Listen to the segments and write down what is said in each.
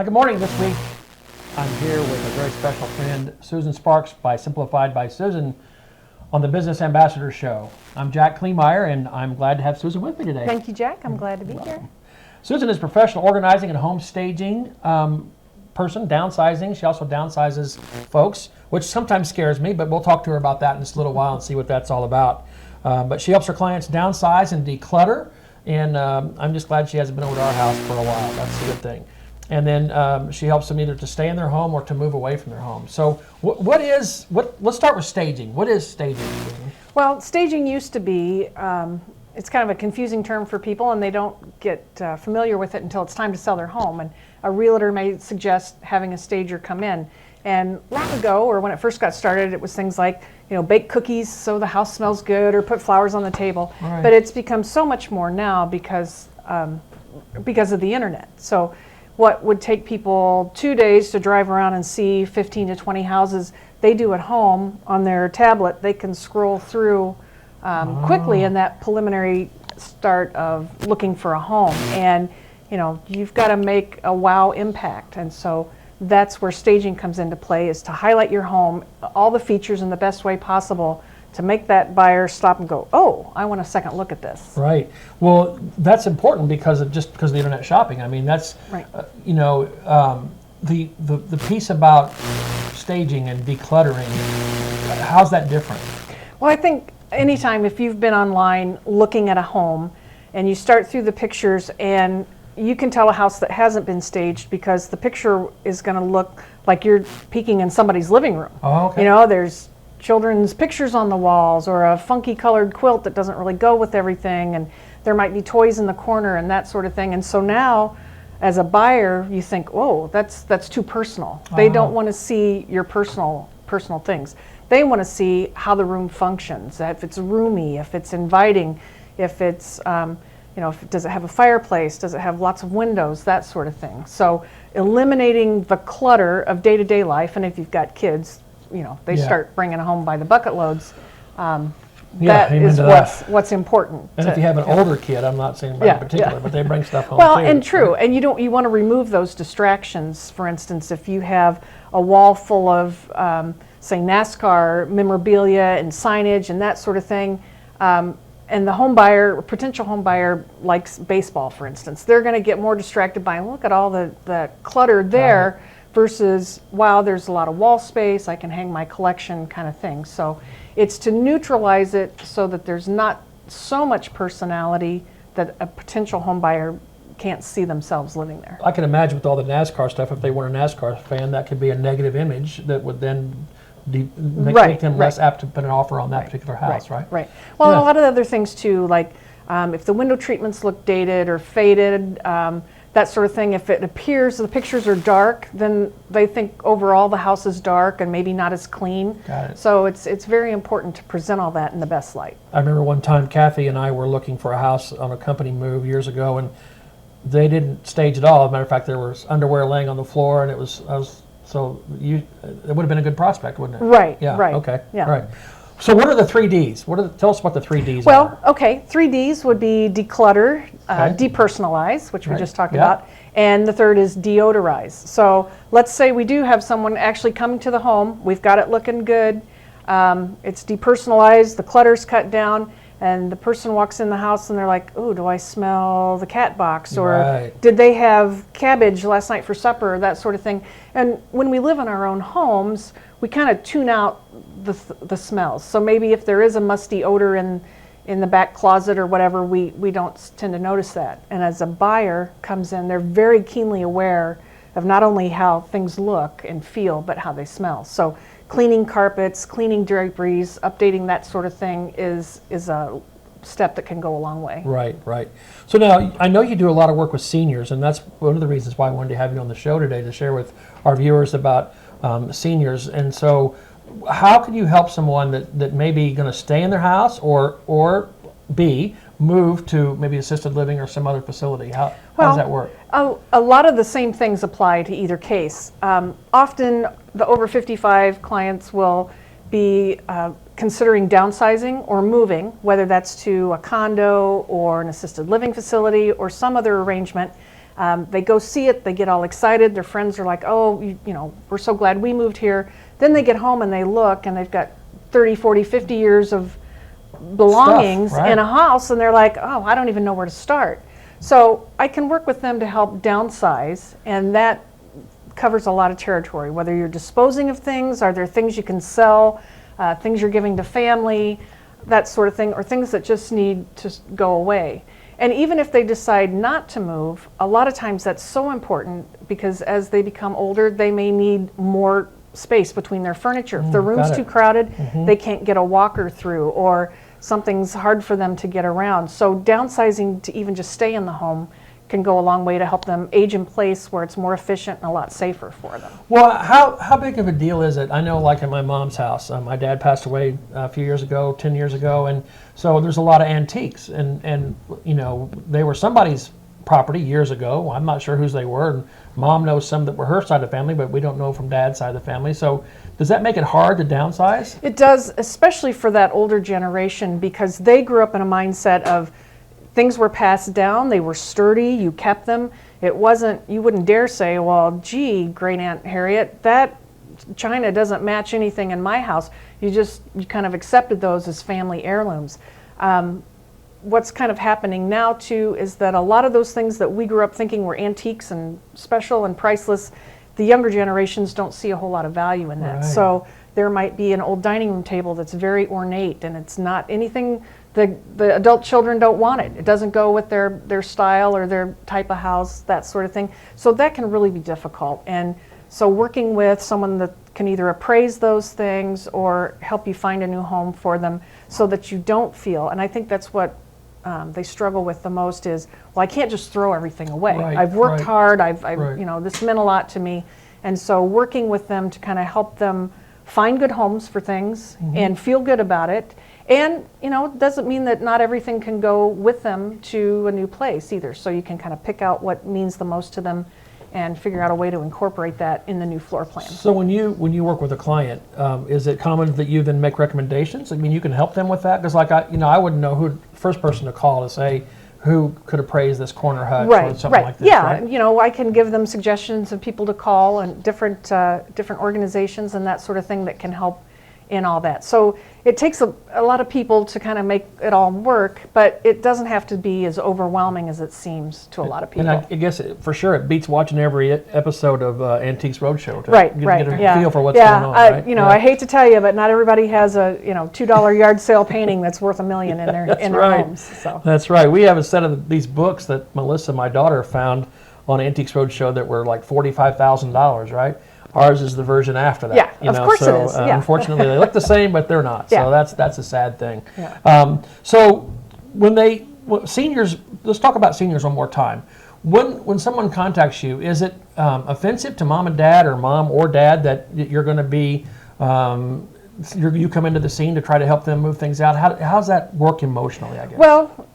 Good morning. This week I'm here with a very special friend, Susan Sparks by Simplified by Susan on the Business Ambassador Show. I'm Jack Kleemeyer, and I'm glad to have Susan with me today. Thank you, Jack. I'm glad to be here. Susan is a professional organizing and home staging person, downsizing. She also downsizes folks, which sometimes scares me, but we'll talk to her about that in just a little while and see what that's all about. But she helps her clients downsize and declutter, and I'm just glad she hasn't been over to our house for a while. That's a good thing. And then she helps them either to stay in their home or to move away from their home. So let's start with staging. What is staging? Well, staging used to be, it's kind of a confusing term for people, and they don't get familiar with it until it's time to sell their home. And a realtor may suggest having a stager come in. And long ago, or when it first got started, it was things like, bake cookies so the house smells good, or put flowers on the table. Right. But it's become so much more now because of the internet. So what would take people 2 days to drive around and see 15 to 20 houses, they do at home on their tablet. They can scroll through quickly in that preliminary start of looking for a home. And you've got to make a wow impact. And so that's where staging comes into play, is to highlight your home, all the features in the best way possible, to make that buyer stop and go, oh, I want a second look at this. Right. Well, that's important because of the internet shopping. I mean, that's right. The piece about staging and decluttering. How's that different? Well, I think anytime if you've been online looking at a home and you start through the pictures, and you can tell a house that hasn't been staged because the picture is going to look like you're peeking in somebody's living room. Oh, okay. There's children's pictures on the walls, or a funky colored quilt that doesn't really go with everything, and there might be toys in the corner and that sort of thing. And so now, as a buyer, you think, oh, that's too personal. They don't want to see your personal things. They want to see how the room functions, if it's roomy, if it's inviting, if it's does it have a fireplace, does it have lots of windows, that sort of thing. So eliminating the clutter of day-to-day life, and if you've got kids, they start bringing home by the bucket loads. That is what's important. And if you have an older kid, I'm not saying in particular, but they bring stuff home too. And true, right? And you want to remove those distractions. For instance, if you have a wall full of, say, NASCAR memorabilia and signage and that sort of thing, and the potential home buyer likes baseball, for instance, they're going to get more distracted by, look at all the clutter there. Versus, wow, there's a lot of wall space, I can hang my collection, kind of thing. So it's to neutralize it so that there's not so much personality that a potential home buyer can't see themselves living there. I can imagine with all the NASCAR stuff, if they weren't a NASCAR fan, that could be a negative image that would then make them less apt to put an offer on that particular house, right? Right. Well, and a lot of other things too, like if the window treatments look dated or faded, that sort of thing. If it appears the pictures are dark, then they think overall the house is dark and maybe not as clean. Got it. So it's very important to present all that in the best light. I remember one time Kathy and I were looking for a house on a company move years ago, and they didn't stage at all. As a matter of fact, there was underwear laying on the floor, and it would have been a good prospect, wouldn't it? Right. Yeah. Right. Okay. Yeah. Right. So what are the 3Ds? Tell us what the 3Ds are. Well, okay, 3Ds would be declutter, depersonalize, which we just talked about, and the third is deodorize. So let's say we do have someone actually coming to the home, we've got it looking good, it's depersonalized, the clutter's cut down, and the person walks in the house and they're like, oh, do I smell the cat box? Or did they have cabbage last night for supper, or that sort of thing. And when we live in our own homes, we kind of tune out the smells. So maybe if there is a musty odor in the back closet or whatever, we don't tend to notice that. And as a buyer comes in, they're very keenly aware of not only how things look and feel, but how they smell. So cleaning carpets, cleaning draperies, updating that sort of thing is a step that can go a long way. Right. So now, I know you do a lot of work with seniors, and that's one of the reasons why I wanted to have you on the show today, to share with our viewers about seniors. And so how can you help someone that may be going to stay in their house or B, move to maybe assisted living or some other facility? How does that work? A lot of the same things apply to either case. Often the over 55 clients will be considering downsizing or moving, whether that's to a condo or an assisted living facility or some other arrangement. They go see it, they get all excited, their friends are like, oh, we're so glad we moved here. Then they get home and they look and they've got 30, 40, 50 years of belongings Stuff, right. in a house, and they're like, oh, I don't even know where to start. So I can work with them to help downsize, and that covers a lot of territory, whether you're disposing of things, are there things you can sell, things you're giving to family, that sort of thing, or things that just need to go away. And even if they decide not to move, a lot of times that's so important, because as they become older, they may need more space between their furniture. If the room's too crowded, they can't get a walker through, or something's hard for them to get around. So downsizing to even just stay in the home can go a long way to help them age in place where it's more efficient and a lot safer for them. Well, how big of a deal is it? I know, like in my mom's house, my dad passed away a few years ago, 10 years ago, and so there's a lot of antiques, and they were somebody's property years ago. I'm not sure whose they were, and Mom knows some that were her side of the family, but we don't know from Dad's side of the family. So does that make it hard to downsize? It does, especially for that older generation, because they grew up in a mindset of things were passed down, they were sturdy, you kept them. It wasn't, you wouldn't dare say, well, gee, Great Aunt Harriet, that china doesn't match anything in my house. You kind of accepted those as family heirlooms. What's kind of happening now too is that a lot of those things that we grew up thinking were antiques and special and priceless, the younger generations don't see a whole lot of value in that. Right. So there might be an old dining room table that's very ornate, and it's not anything, the adult children don't want it. It doesn't go with their style or their type of house, that sort of thing. So that can really be difficult. And so working with someone that can either appraise those things or help you find a new home for them so that you don't feel, and I think that's what they struggle with the most is, well, I can't just throw everything away. Right, I've worked hard, right. This meant a lot to me. And so working with them to kind of help them find good homes for things and feel good about it. And, it doesn't mean that not everything can go with them to a new place either. So you can kind of pick out what means the most to them and figure out a way to incorporate that in the new floor plan. So when you work with a client, is it common that you then make recommendations? I mean, you can help them with that? Because I wouldn't know who the first person to call to say who could appraise this corner hut or something like this, yeah, right? I can give them suggestions of people to call and different organizations and that sort of thing that can help in all that. So it takes a lot of people to kind of make it all work, but it doesn't have to be as overwhelming as it seems to a lot of people. And I guess for sure it beats watching every episode of Antiques Roadshow to right, get a yeah. feel for what's going on, right? I hate to tell you, but not everybody has a $2 yard sale painting that's worth $1 million in their homes. So. That's right. We have a set of these books that Melissa, my daughter, found on Antiques Roadshow that were like $45,000, right? Ours is the version after that. Yeah, of course it is. Yeah. Unfortunately, they look the same, but they're not. Yeah. So that's a sad thing. Yeah. So seniors, let's talk about seniors one more time. When someone contacts you, is it offensive to mom and dad or mom or dad that you're going to be, you come into the scene to try to help them move things out? How's that work emotionally, I guess? Well,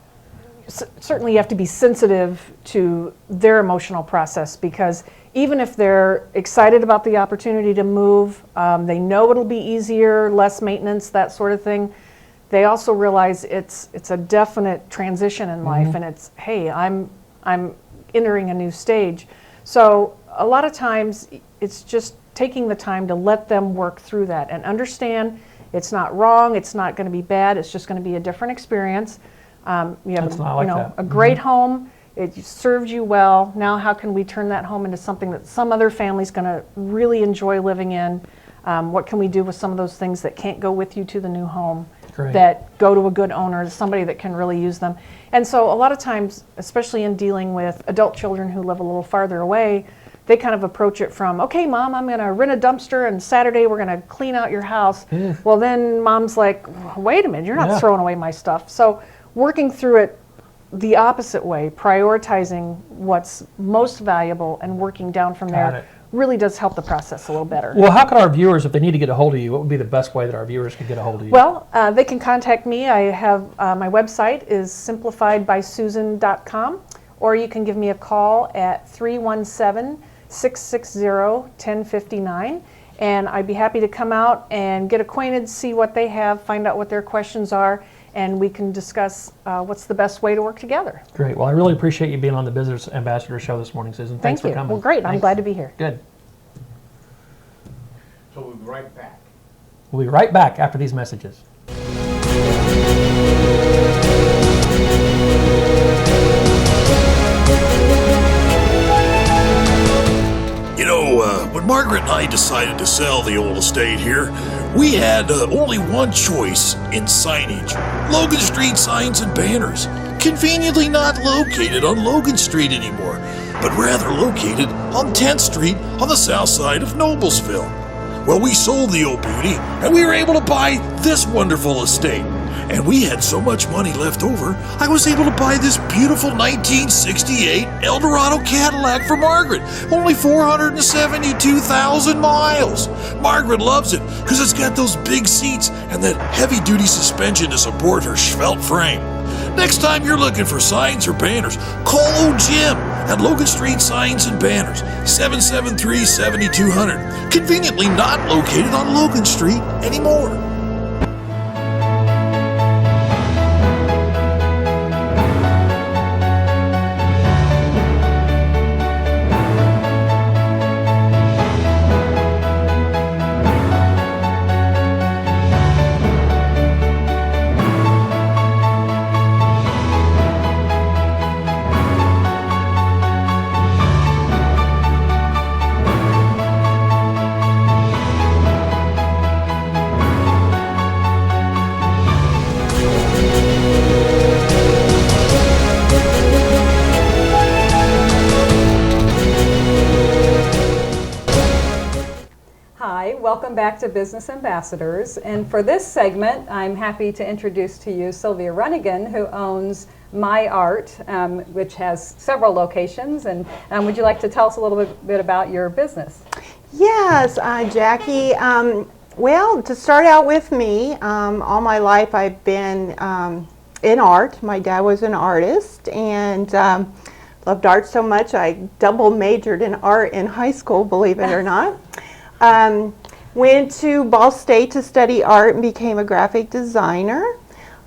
certainly you have to be sensitive to their emotional process, because even if they're excited about the opportunity to move, they know it'll be easier, less maintenance, that sort of thing. They also realize it's a definite transition in life, and it's, hey, I'm entering a new stage. So a lot of times it's just taking the time to let them work through that and understand it's not wrong, it's not going to be bad, it's just going to be a different experience. You have a great home. It served you well. Now how can we turn that home into something that some other family's going to really enjoy living in? What can we do with some of those things that can't go with you to the new home? Great. That go to a good owner, somebody that can really use them? And so a lot of times, especially in dealing with adult children who live a little farther away, they kind of approach it from, okay, Mom, I'm going to rent a dumpster and Saturday we're going to clean out your house. Well, then Mom's like, wait a minute, you're not throwing away my stuff. So working through it the opposite way, prioritizing what's most valuable and working down from there really does help the process a little better. Well, how can our viewers, if they need to get a hold of you, what would be the best way that our viewers could get a hold of you? Well, they can contact me. I have my website is simplifiedbysusan.com, or you can give me a call at 317-660-1059. And I'd be happy to come out and get acquainted, see what they have, find out what their questions are, and we can discuss what's the best way to work together. Great. Well, I really appreciate you being on the Business Ambassador show this morning, Susan. Thanks Thank for you. coming. Well, great. I'm Thanks. glad to be here. Good. So we'll be right back. We'll be right back after these messages. You know, when Margaret and I decided to sell the old estate here, we had only one choice in signage. Logan Street signs and banners. Conveniently not located on Logan Street anymore, but rather located on 10th Street on the south side of Noblesville. Well, we sold the old beauty, and we were able to buy this wonderful estate. And we had so much money left over, I was able to buy this beautiful 1968 Eldorado Cadillac for Margaret. Only 472,000 miles. Margaret loves it because it's got those big seats and that heavy-duty suspension to support her svelte frame. Next time you're looking for signs or banners, call old Jim at Logan Street Signs and Banners, 773-7200. Conveniently not located on Logan Street anymore. Welcome back to Business Ambassadors, and for this segment I'm happy to introduce to you Sylvia Runningen, who owns MyArt, which has several locations, and would you like to tell us a little bit about your business? Yes, Jackie. Well, to start out with me, all my life I've been in art. My dad was an artist and loved art so much I double majored in art in high school, believe it or not. Went to Ball State to study art and became a graphic designer.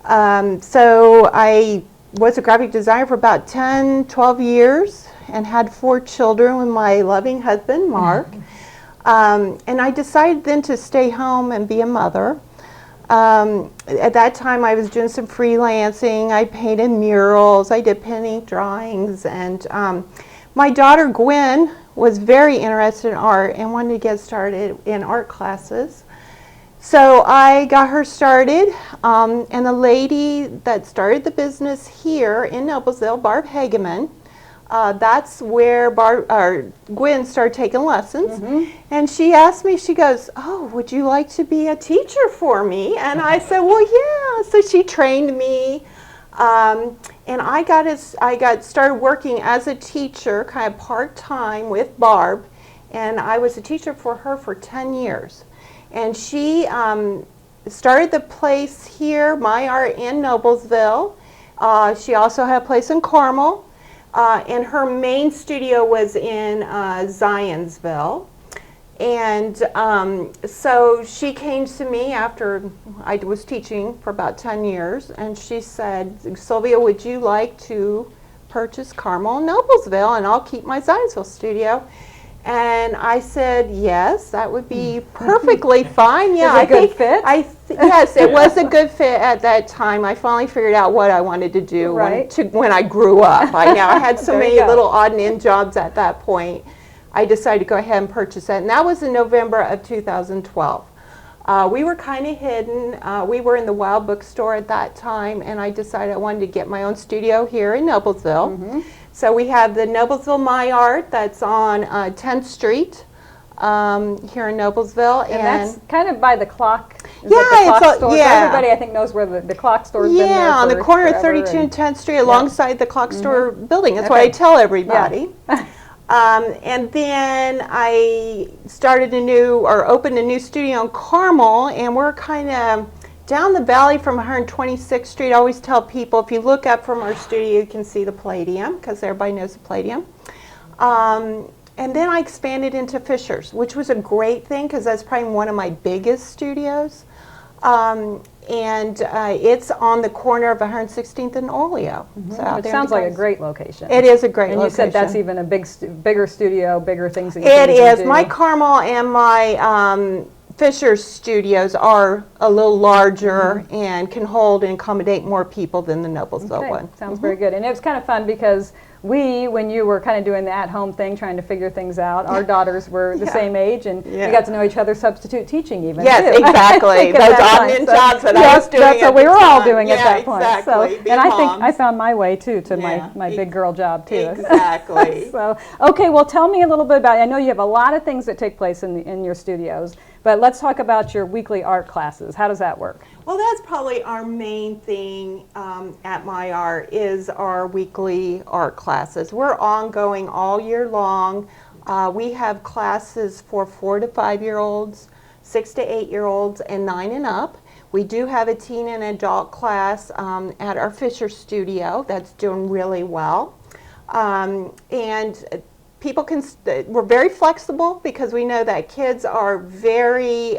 So I was a graphic designer for about 10, 12 years and had 4 children with my loving husband, Mark. And I decided then to stay home and be a mother. At that time I was doing some freelancing. I painted murals, I did pen ink drawings, and my daughter Gwen was very interested in art and wanted to get started in art classes. So I got her started, and the lady that started the business here in Noblesville, Barb Hageman, that's where Gwen started taking lessons. And she asked me, she goes, "Oh, would you like to be a teacher for me?" And I said, "Well, yeah." So she trained me. And I got started working as a teacher, kind of part-time with Barb, and I was a teacher for her for 10 years. And she started the place here, MyArt in Noblesville. She also had a place in Carmel, and her main studio was in Zionsville. And so she came to me after I was teaching for about 10 years, and she said, "Sylvia, would you like to purchase Carmel and Noblesville, and I'll keep my Zionsville studio?" And I said, "Yes, that would be perfectly fine." Yeah, Is it a good fit? Yes, it was a good fit at that time. I finally figured out what I wanted to do when I grew up. I had so many little odd and end jobs at that point. I decided to go ahead and purchase it, and that was in November of 2012. We were kind of hidden. We were in the Wild Bookstore at that time, and I decided I wanted to get my own studio here in Noblesville. So we have the Noblesville MyArt that's on 10th Street here in Noblesville. And that's kind of by the clock. Yeah, it's everybody I think knows where the clock store's been there. Yeah, on the corner of 32 and and 10th Street alongside the clock store building. That's what I tell everybody. Yeah. And then I opened a new studio in Carmel, and we're kind of down the valley from 126th Street. I always tell people, if you look up from our studio, you can see the Palladium, because everybody knows the Palladium. And then I expanded into Fisher's, which was a great thing, because that's probably one of my biggest studios. and it's on the corner of 116th and Oleo. So out Which there in sounds like a Deodorize. great location. It is a great And you location. said that's even a bigger studio, bigger things that you It can is. do. My Carmel and my Fisher studios are a little larger and can hold and accommodate more people than the Noblesville Okay, one. sounds very good. And it was kind of fun because when you were kind of doing the at-home thing, trying to figure things out, our daughters were the same age, and you got to know each other substitute teaching even, Yes, too. exactly. At Those that time. admin So, jobs that I yes, was doing that's at what we the were all time. doing at Yeah, that point. exactly. So, Being and I think I moms. found my way, too, to Yeah, my big girl job, too. Exactly. So, okay, well, tell me a little bit about, I know you have a lot of things that take place in your studios, but let's talk about your weekly art classes. How does that work? Well, that's probably our main thing at MyArt is our weekly art classes. We're ongoing all year long. We have classes for 4 to 5-year-olds, 6 to 8-year-olds, and 9 and up. We do have a teen and adult class at our Fisher studio that's doing really well. And people can, we're very flexible because we know that kids are very,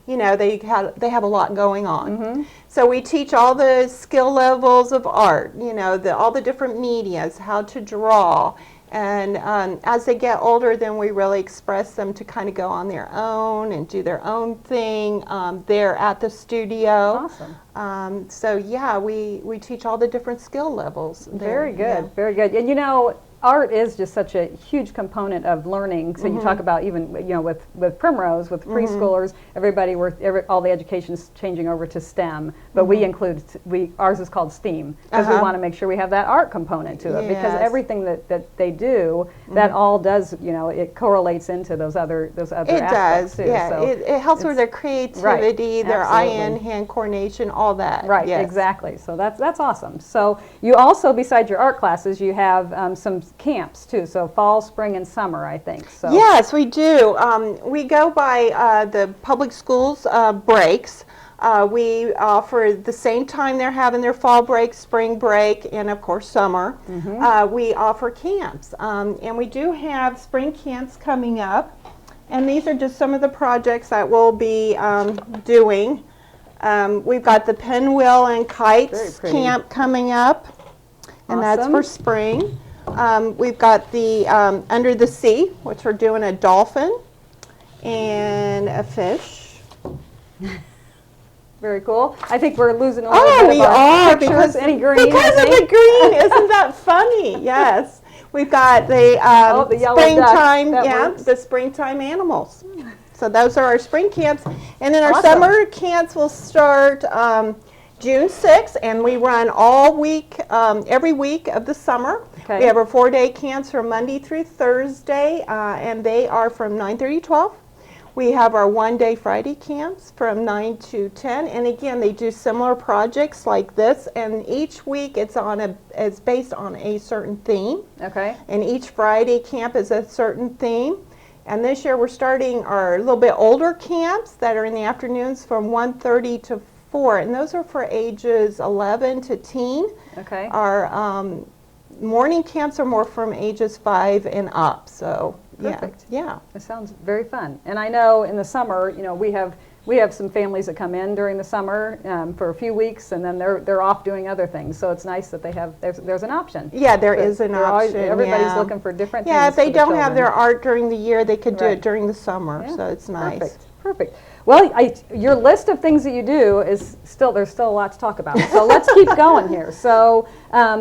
you know, they have a lot going on. So we teach all the skill levels of art, you know, all the different medias, how to draw. And as they get older, then we really express them to kind of go on their own and do their own thing there at the studio. Awesome. So yeah, we teach all the different skill levels there. Very good, very good. And you know, art is just such a huge component of learning. So you talk about even, you know, with Primrose, with preschoolers, all the education's changing over to STEM, but we include, ours is called STEAM, because we want to make sure we have that art component to it, because everything that they do, that all does, you know, it correlates into those other aspects too. Yeah, So it helps with their creativity, their absolutely. eye-hand coordination, all that. Right, yes. exactly. So that's awesome. So you also, besides your art classes, you have some camps too. So fall, spring, and summer, I think. So Yes, we do. We go by the public schools breaks. We offer the same time they're having their fall break, spring break, and of course summer. We offer camps, and we do have spring camps coming up. And these are just some of the projects that we'll be doing. We've got the Pinwheel and Kites camp coming up, and that's for spring. We've got the Under the Sea, which we're doing a dolphin and a fish. very cool. I think we're losing a little Oh, bit we of our are pictures. because Any green? because I of the think? green. Isn't that funny? Yes. We've got the the yellow springtime, duck. That works. the springtime animals. So those are our spring camps, and then our Awesome. summer camps will start June 6th, and we run all week, every week of the summer. Okay. We have our 4-day camps from Monday through Thursday, and they are from 9:30 to 12. We have our 1-day Friday camps from 9 to 10, and again, they do similar projects like this, and each week it's based on a certain theme. Okay. And each Friday camp is a certain theme. And this year we're starting our little bit older camps that are in the afternoons from 1:30 to 4, and those are for ages 11 to teen. Okay. Our morning camps are more from ages 5 and up. So Perfect. yeah. It sounds very fun. And I know in the summer, you know, we have some families that come in during the summer for a few weeks, and then they're off doing other things. So it's nice that there's an option. Yeah, there is an option. Everybody's looking for different things. Yeah, if they for the don't have their children. art during the year, they could do Right. it during the summer. Yeah, So it's nice. Perfect. Perfect. Well, your list of things that you do is there's still a lot to talk about. So let's keep going here. So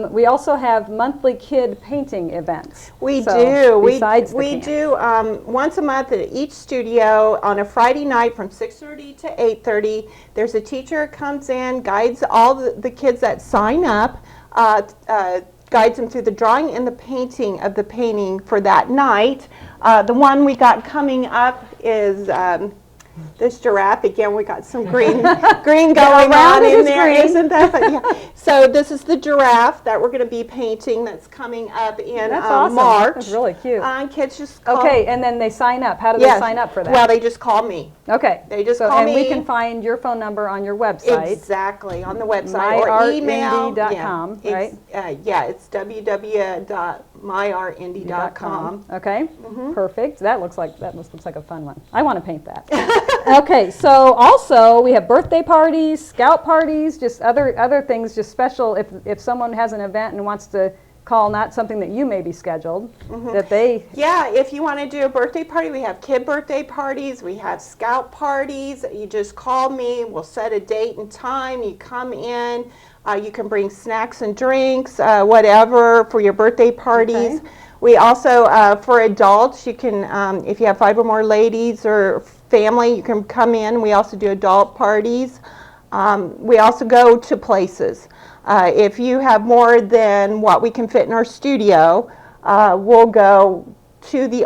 we also have monthly kid painting events. We So do. Besides the we camp. do once a month at each studio on a Friday night from 6:30 to 8:30. There's a teacher who comes in, guides all the kids that sign up, guides them through the drawing and the painting of the painting for that night. The one we got coming up is this giraffe. Again, we got some green going on in there, isn't that? Yeah. So this is the giraffe that we're going to be painting that's coming up in That's awesome. March. That's really cute. Kids just call. Okay, and then they sign up. How do Yes. they sign up for that? Well, they just call me. Okay. They just so, call and we me. can find your phone number on your website. Exactly, on the website or email. MyArtIndy.com, right? It's www.myartindy.com. Okay, perfect. That looks like a fun one. I want to paint that. Okay, so also we have birthday parties, scout parties, just other things, just special if someone has an event and wants to call, not something that you maybe scheduled, that they... Yeah, if you want to do a birthday party, we have kid birthday parties, we have scout parties. You just call me, we'll set a date and time, you come in, you can bring snacks and drinks, whatever, for your birthday parties. Okay. We also, for adults, you can, if you have 5 or more ladies or family, you can come in. We also do adult parties. We also go to places. If you have more than what we can fit in our studio, we'll go to the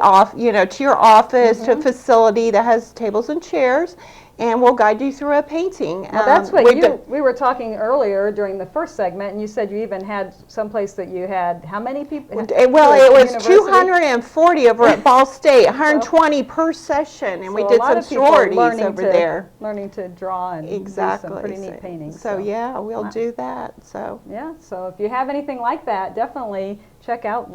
to your office, to a facility that has tables and chairs, and we'll guide you through a painting. Well, that's what we were talking earlier during the first segment, and you said you even had someplace that you had how many people? Well, it was 240 over at Ball State, 120 per session, and we did some sororities over there. Learning to draw and do some pretty neat paintings. So yeah, we'll do that. So yeah, so if you have anything like that, definitely check out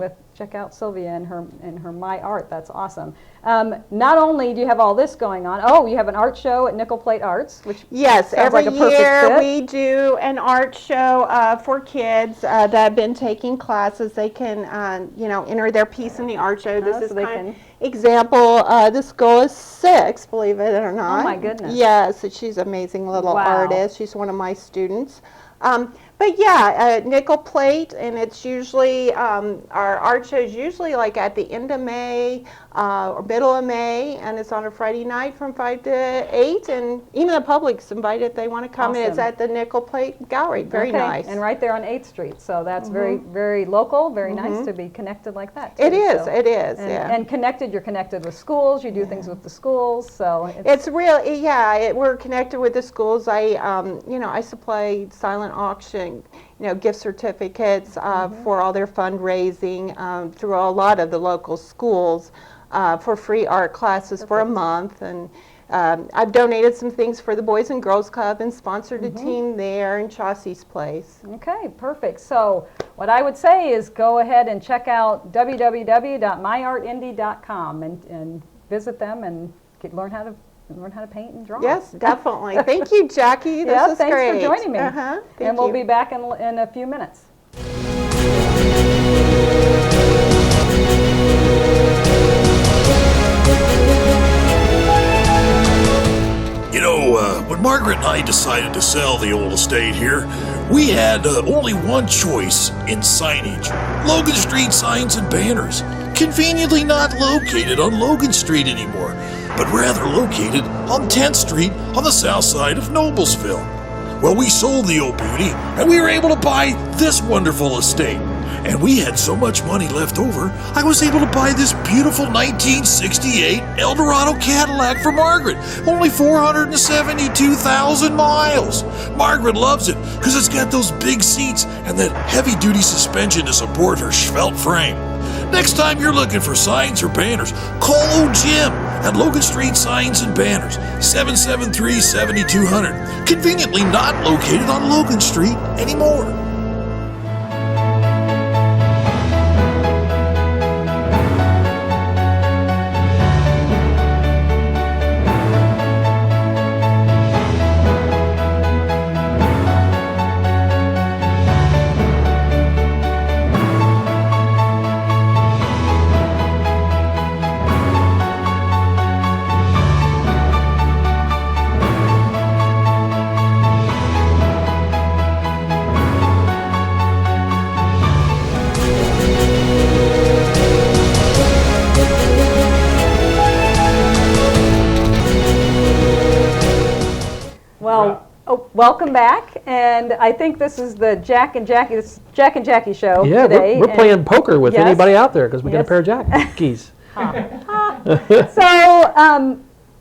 Sylvia and her MyArt. That's awesome. Not only do you have all this going on, you have an art show at Nickel Plate Arts, which yes, every like a perfect year fit. we do an art show for kids that have been taking classes. They can enter their piece in the art show. This is kind of example. This girl is 6, believe it or not. Oh my goodness. Yes, she's an amazing little artist. She's one of my students. But yeah, Nickel Plate, and it's usually, our art show is usually like at the end of May or middle of May, and it's on a Friday night from 5 to 8, and even the public's invited if they want to come. Awesome. And it's at the Nickel Plate Gallery. Very nice. And right there on 8th Street, so that's very, very local, very nice to be connected like that too. It is, And connected, you're connected with schools, you do things with the schools, so it's really, we're connected with the schools. I supply silent auction, gift certificates for all their fundraising through a lot of the local schools for free art classes for a month. And I've donated some things for the Boys and Girls Club and sponsored a team there in Chassey's Place. Okay, perfect. So what I would say is go ahead and check out www.myartindy.com and visit them and learn how to paint and draw. Yes, definitely. Thank you, Jackie. This is thanks great. for joining me. Thank we'll you. be back in a few minutes. When Margaret and I decided to sell the old estate here, we had only one choice in signage: Logan Street signs and banners. Conveniently not located on Logan Street anymore, but rather located on 10th Street on the south side of Noblesville. Well, we sold the old beauty, and we were able to buy this wonderful estate. And we had so much money left over, I was able to buy this beautiful 1968 Eldorado Cadillac for Margaret. Only 472,000 miles. Margaret loves it because it's got those big seats and that heavy-duty suspension to support her svelte frame. Next time you're looking for signs or banners, call old Jim at Logan Street Signs and Banners, 773-7200. Conveniently not located on Logan Street anymore. Welcome back, and I think this is the Jack and Jackie show today. We're playing poker with anybody out there because we got a pair of Jackies. So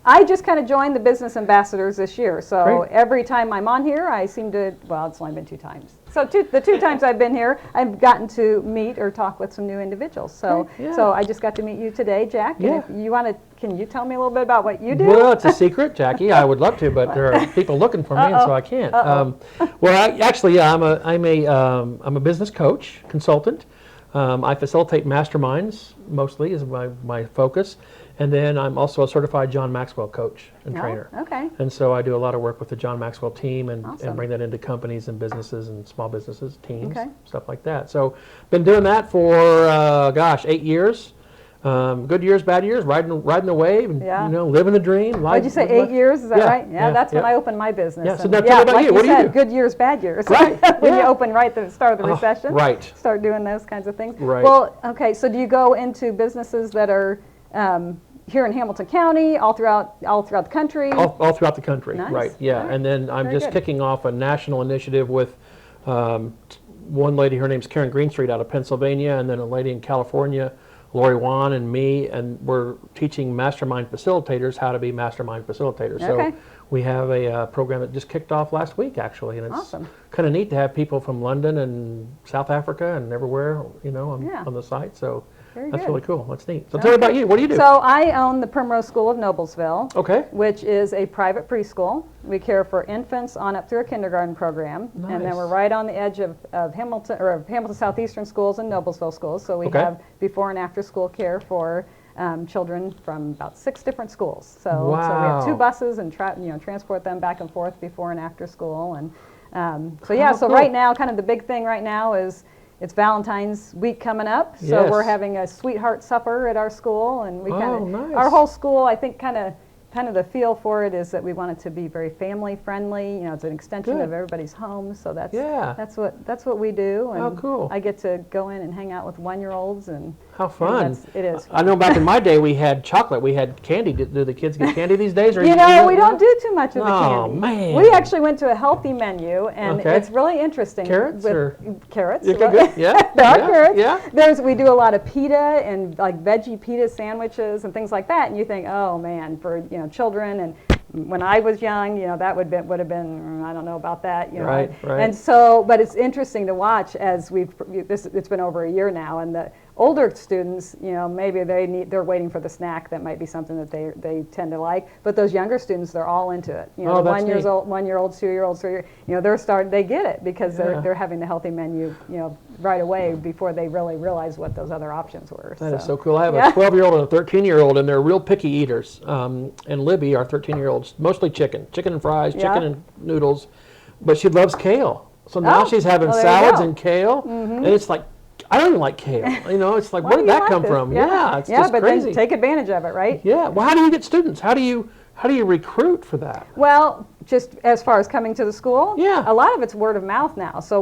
I just kind of joined the Business Ambassadors this year. So every time I'm on here, I seem to, it's only been 2 times. So the 2 times I've been here, I've gotten to meet or talk with some new individuals. So I just got to meet you today, Jack. And if you want to, can you tell me a little bit about what you do? Well, it's a secret, Jackie. I would love to, but there are people looking for me, and so I can't. I'm a business coach, consultant. I facilitate masterminds mostly is my focus. And then I'm also a certified John Maxwell coach and trainer. Okay. And so I do a lot of work with the John Maxwell team and Awesome. bring that into companies and businesses and small businesses, teams, Okay. stuff like that. So been doing that for, 8 years. Good years, bad years, riding the wave, and Yeah. living the dream. What'd you say, 8 years? Is that Yeah, right? Yeah, that's when yeah. I opened my business. Yeah, so And now tell me about like you. What do you said, do? good years, bad years. Right, When you yeah. open right at the start of the recession. Right. Start doing those kinds of things. Right. Well, okay, so do you go into businesses that are here in Hamilton County, all throughout the country? All throughout the country, Nice. right? Yeah, All right. and then I'm Very just good. kicking off a national initiative with one lady. Her name's Karen Greenstreet out of Pennsylvania, and then a lady in California, Lori Wan, and me, and we're teaching mastermind facilitators how to be mastermind facilitators. Okay. So we have a program that just kicked off last week, actually, and it's Awesome. kind of neat to have people from London and South Africa and everywhere, Yeah. on the site. So Very that's good. really cool. That's neat. So tell me about you. What do you do? So I own the Primrose School of Noblesville. Okay. Which is a private preschool. We care for infants on up through a kindergarten program. And then Nice. we're right on the edge of Hamilton, or of Hamilton Southeastern schools and Noblesville schools. So we Okay. have before and after school care for children from about 6 different schools. So we have 2 Wow. buses and transport them back and forth before and after school. And so How so cool. right now, kind of the big thing right now is it's Valentine's week coming up. So we're Yes. having a sweetheart supper at our school, and we Oh, nice. our whole school, I think, kind of the feel for it is that we want it to be very family friendly. It's an extension Good. of everybody's home, so that's Yeah. that's what we do. And How cool. I get to go in and hang out with 1-year-olds, and How fun. it is. I know back in my day we had chocolate, we had candy. Do the kids get candy these days? Or We don't do too much of the Oh, candy. man. We actually went to a healthy menu, and Okay. it's really interesting. Carrots with or- carrots? Okay, good. Yeah. There are yeah, carrots. Yeah. We do a lot of pita and like veggie pita sandwiches and things like that. And you think, oh man, for children. And when I was young, that would have been I don't know about that. Right, right. And so, but it's interesting to watch as it's been over a year now, and the older students, maybe they're waiting for the snack that might be something that they tend to like. But those younger students, they're all into it. Oh, The that's neat. 1-year-olds, 2-year-olds, 3-year, they get it because they're having the healthy menu, right away before they really realize what those other options were. That is so cool. I have Yeah. a 12-year-old and a 13-year-old, and they're real picky eaters. And Libby, our 13-year-old, mostly chicken and fries, Yeah. chicken and noodles, but she loves kale. So now Oh, she's having well, there you salads go. and kale, and it's like, I don't even like kale. It's like, Why where do did you that like come this? from? It's just but crazy. then take advantage of it, right? Yeah. Well, how do you get students? How do you recruit for that? Well, just as far as coming to the school, Yeah. a lot of it's word of mouth now. So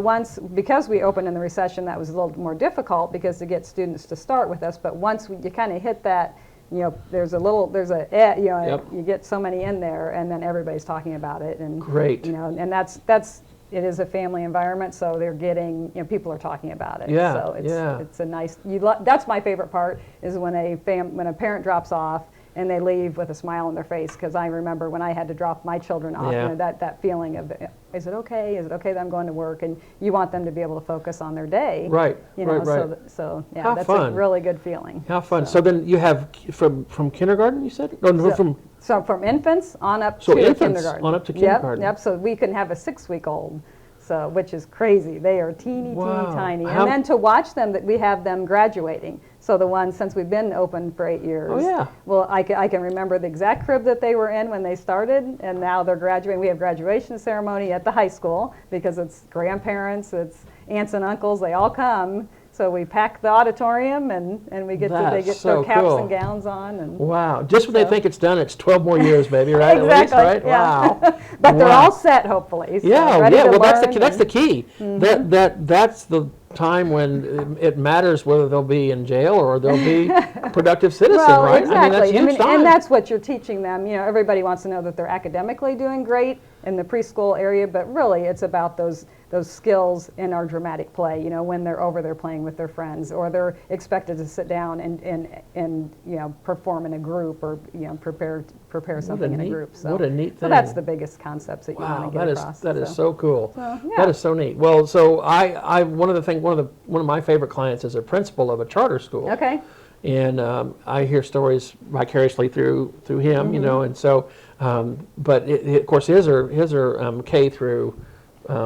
because we opened in the recession, that was a little more difficult because to get students to start with us. But once you kind of hit that, you get so many in there, and then everybody's talking about it, and Great. and it is a family environment, so they're getting, people are talking about it. Yeah, So yeah. it's a nice. That's my favorite part is when a parent drops off and they leave with a smile on their face, because I remember when I had to drop my children off, Yeah. that feeling of, is it okay? Is it okay that I'm going to work? And you want them to be able to focus on their day. Right, Right. right. So yeah, How that's fun. a really good feeling. How fun. So then you have from kindergarten, you said? No, from So from infants on up So to infants kindergarten. on up to kindergarten. Yep. So we can have a 6-week-old. So, which is crazy. They are teeny Wow. tiny. How- And then to watch them, that we have them graduating. So the ones, since we've been open for 8 years. Oh, yeah. Well, I can remember the exact crib that they were in when they started, and now they're graduating. We have graduation ceremony at the high school because it's grandparents, it's aunts and uncles, they all come. So we pack the auditorium, and they get That's their so caps cool. and gowns on. And Wow. Just when they So- think it's done, it's 12 more years, maybe, right? At least, Exactly, right? yeah. Wow. But they're Wow. all set, hopefully. So Yeah, ready yeah. to Well, that's learn the and- key. That's the time when it matters whether they'll be in jail or they'll be a productive citizen, Well, right? exactly. I mean, that's huge time. And that's what you're teaching them. Everybody wants to know that they're academically doing great in the preschool area, but really it's about those skills in our dramatic play, when they're over there playing with their friends, or they're expected to sit down and perform in a group, or prepare something in a group. So what a neat thing. So that's the biggest concepts that you Wow, want to get that is across. that is so cool. yeah. That is so neat. Well, so I one of my favorite clients is a principal of a charter school. Okay. And I hear stories vicariously through him, and so, but of course his are K through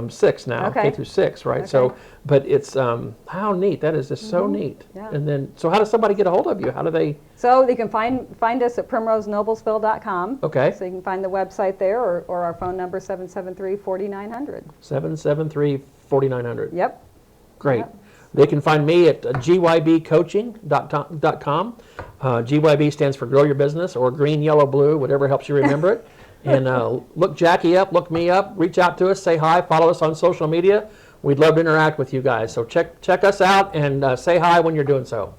6 now, Okay. K through 6, right? Okay. So, but it's how neat. That is just so neat. Yeah. And then, so how does somebody get a hold of you? How do they? So you can find us at primrosenoblesville.com. Okay. So you can find the website there, or our phone number 773-4900. 773-4900. Yep. Great. Yep. They can find me at gybcoaching.com. GYB stands for Grow Your Business, or green, yellow, blue, whatever helps you remember it. And look Jackie up, look me up, reach out to us, say hi, follow us on social media. We'd love to interact with you guys. So check us out and say hi when you're doing so.